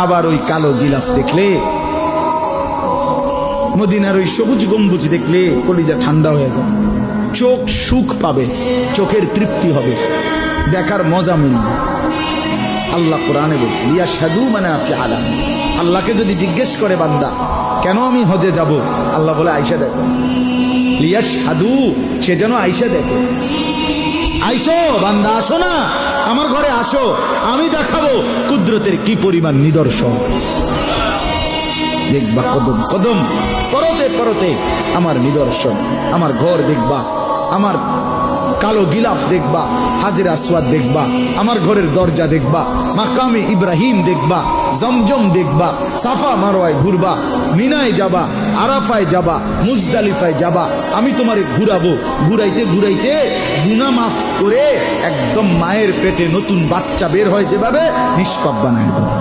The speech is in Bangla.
আবার ওই কালো গিলাফ দেখলে, মদিনার ওই সবুজ গম্বুজ দেখলে কলিজা ঠান্ডা হয়ে যায়, চোখ সুখ পাবে, চোখের তৃপ্তি হবে, দেখার মজা মিলবে। আল্লাহ কোরআনে বলছে লিয়াশহাদু মানাফিআ লাহুম। আল্লাহকে যদি জিজ্ঞেস করে বান্দা কেন আমি হজে যাব, আল্লাহ বলে আয়েশা দেখো, লিয়াশহাদু, সে যেন আয়েশা দেখে। আইসো বান্দা, আসো না আমার ঘরে, আসো, আমি দেখাবো কুদরতের কি পরিমাণ নিদর্শন। দেখবা কদম কদম, পরতে পরতে আমার নিদর্শন, আমার ঘর দেখবা, আমার কালো গিলাফ দেখবা, হাজরে আসওয়াদ দেখবা, আমার ঘরের দরজা দেখবা, মাকামে ইব্রাহিম দেখবা, জমজম দেখবা, সাফা মারওয়ায় ঘুরবা, মিনায় যাবা, আরাফায় যাবা, মুজদালিফায় যাবা, আমি তোমারে ঘুরাবো, ঘুরাইতে ঘুরাইতে গুনাহ মাফ করে একদম মায়ের পেটে নতুন বাচ্চা বের হয় যেভাবে, নিষ্পাপ বানায় দেবো।